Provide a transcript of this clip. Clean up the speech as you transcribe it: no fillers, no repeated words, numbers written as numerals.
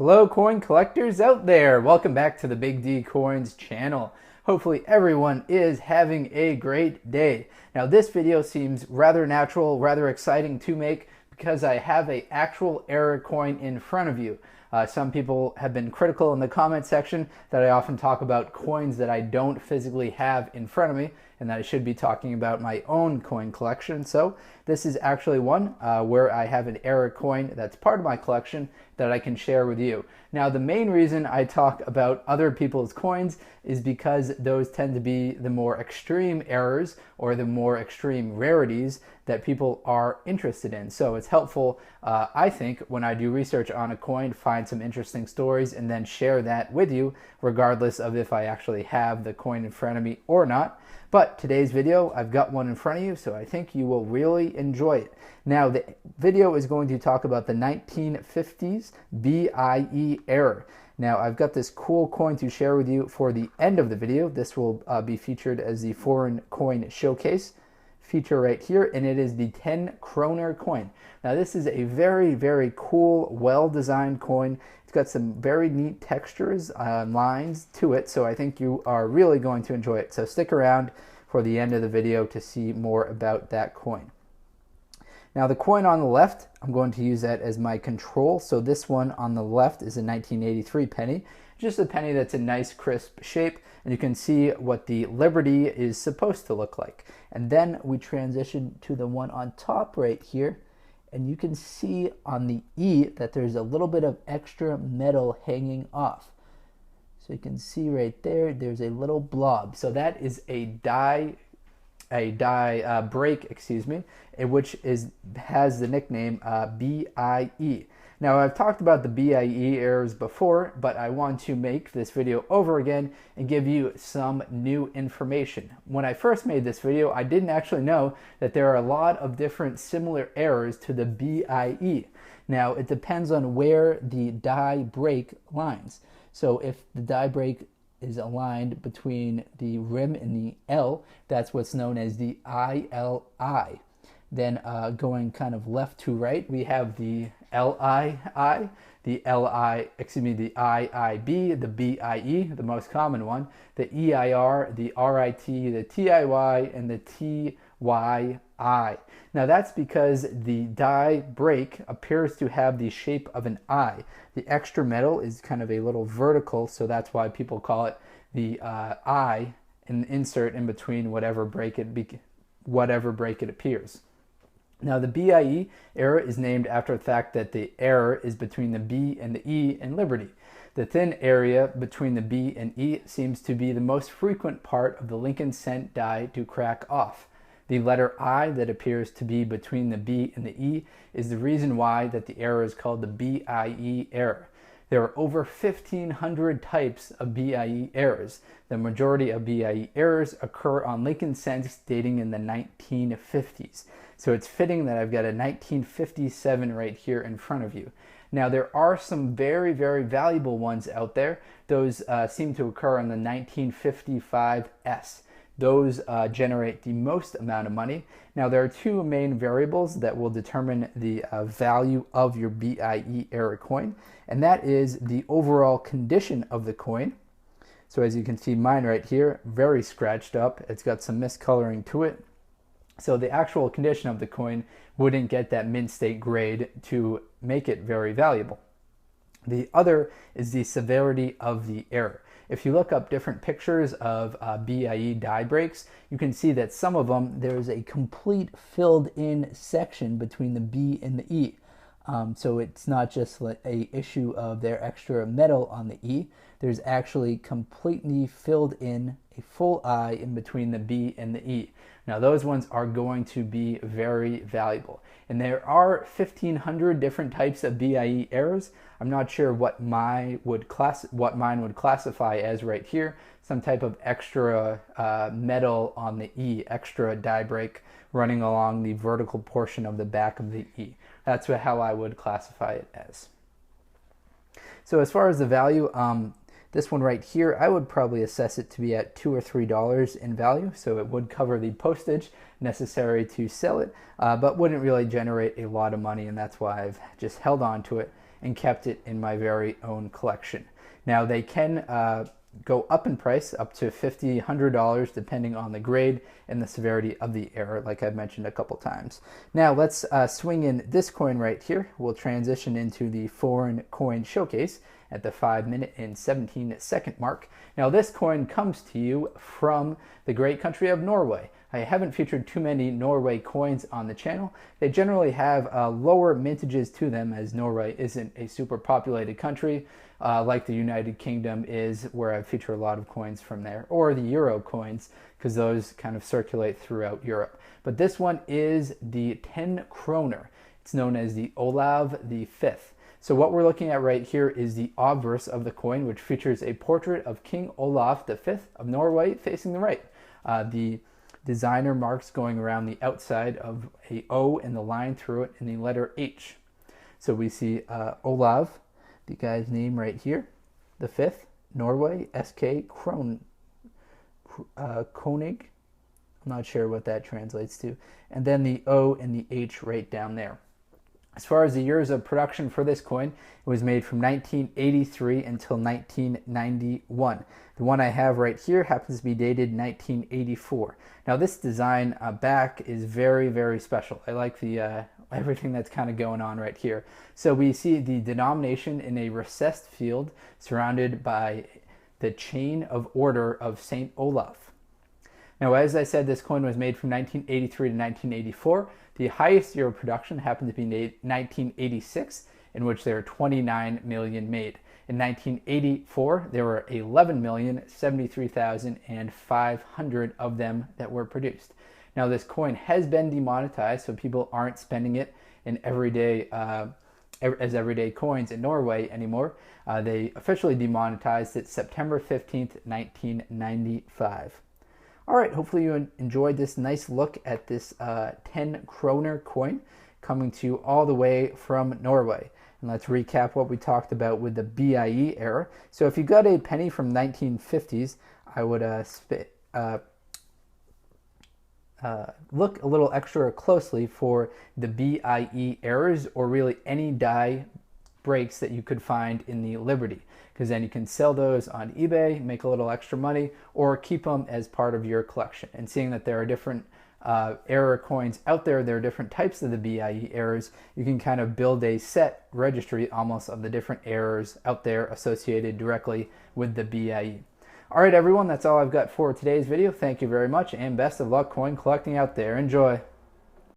Hello coin collectors out there, welcome back to the Big D Coins channel. Hopefully everyone is having a great day. Now this video seems rather natural, rather exciting to make because I have an actual error coin in front of you. Some people have been critical in the comment section that I often talk about coins that I don't physically have in front of me and that I should be talking about my own coin collection. So this is actually one where I have an error coin that's part of my collection that I can share with you. Now the main reason I talk about other people's coins is because those tend to be the more extreme errors or the more extreme rarities that people are interested in. So it's helpful, I think, when I do research on a coin, find some interesting stories and then share that with you, regardless of if I actually have the coin in front of me or not. But today's video, I've got one in front of you, so I think you will really enjoy it. Now, the video is going to talk about the 1950s BIE error. Now, I've got this cool coin to share with you for the end of the video. This will be featured as the foreign coin showcase feature right here, and it is the 10 Kronor Coin. Now, this is a very, very cool, well-designed coin. It's got some very neat textures, lines to it, so I think you are really going to enjoy it. So stick around for the end of the video to see more about that coin. Now the coin on the left, I'm going to use that as my control. So this one on the left is a 1983 penny, just a penny that's a nice crisp shape, and you can see what the Liberty is supposed to look like. And then we transition to the one on top right here, and you can see on the E that there's a little bit of extra metal hanging off. So you can see right there, there's a little blob. So that is a die break, which has the nickname BIE. Now, I've talked about the BIE errors before, but I want to make this video over again and give you some new information. When I first made this video, I didn't actually know that there are a lot of different similar errors to the BIE. Now, it depends on where the die break lines. So if the die break is aligned between the rim and the L, that's what's known as the ILI. Then going kind of left to right, we have the LII, the IIB, the BIE, the most common one, the EIR, the RIT, the TIY, and the TYI. Now that's because the die break appears to have the shape of an I. The extra metal is kind of a little vertical, so that's why people call it the I, and insert in between whatever break it appears. Now the BIE error is named after the fact that the error is between the B and the E in Liberty. The thin area between the B and E seems to be the most frequent part of the Lincoln cent die to crack off. The letter I that appears to be between the B and the E is the reason why that the error is called the BIE error. There are over 1,500 types of BIE errors. The majority of BIE errors occur on Lincoln cents dating in the 1950s. So it's fitting that I've got a 1957 right here in front of you. Now there are some very, very valuable ones out there. Those seem to occur on the 1955S. Those generate the most amount of money. Now there are two main variables that will determine the value of your BIE error coin, and that is the overall condition of the coin. So as you can see, mine right here, very scratched up. It's got some miscoloring to it. So the actual condition of the coin wouldn't get that mint state grade to make it very valuable. The other is the severity of the error. If you look up different pictures of BIE die breaks, you can see that some of them, there's a complete filled in section between the B and the E. So it's not just a issue of their extra metal on the E. There's actually completely filled in a full I in between the B and the E. Now those ones are going to be very valuable. And there are 1,500 different types of BIE errors. I'm not sure what mine would classify as right here. Some type of extra metal on the E, extra die break running along the vertical portion of the back of the E. That's how I would classify it as. So as far as the value, this one right here, I would probably assess it to be at $2 or $3 in value, so it would cover the postage necessary to sell it, but wouldn't really generate a lot of money, and that's why I've just held on to it and kept it in my very own collection. Now they can go up in price up to $50, $100 depending on the grade and the severity of the error, like I've mentioned a couple times. Now let's swing in this coin right here. We'll transition into the foreign coin showcase at the 5-minute and 17-second mark. Now this coin comes to you from the great country of Norway. I haven't featured too many Norway coins on the channel. They generally have lower mintages to them, as Norway isn't a super populated country like the United Kingdom is, where I feature a lot of coins from there, or the Euro coins, because those kind of circulate throughout Europe. But this one is the 10 kroner. It's known as the Olav V. So what we're looking at right here is the obverse of the coin, which features a portrait of King Olaf V of Norway facing the right. The designer marks going around the outside of a O and the line through it and the letter H. So we see Olav, the guy's name right here, the 5th, Norway, SK Konig. I'm not sure what that translates to. And then the O and the H right down there. As far as the years of production for this coin, it was made from 1983 until 1991. The one I have right here happens to be dated 1984. Now this design back is very, very special. I like the everything that's kind of going on right here. So we see the denomination in a recessed field surrounded by the chain of order of St. Olaf. Now, as I said, this coin was made from 1983 to 1984. The highest year of production happened to be 1986, in which there were 29 million made. In 1984, there were 11,073,500 of them that were produced. Now, this coin has been demonetized, so people aren't spending it in everyday as everyday coins in Norway anymore. They officially demonetized it September 15th, 1995. All right, hopefully you enjoyed this nice look at this 10 kroner coin coming to you all the way from Norway. And let's recap what we talked about with the BIE era. So if you got a penny from 1950s, I would look a little extra closely for the BIE errors, or really any die breaks that you could find in the Liberty, because then you can sell those on eBay, make a little extra money, or keep them as part of your collection. And seeing that there are different error coins out there, there are different types of the BIE errors, you can kind of build a set registry almost of the different errors out there associated directly with the BIE. All right, everyone, that's all I've got for today's video. Thank you very much, and best of luck coin collecting out there. Enjoy.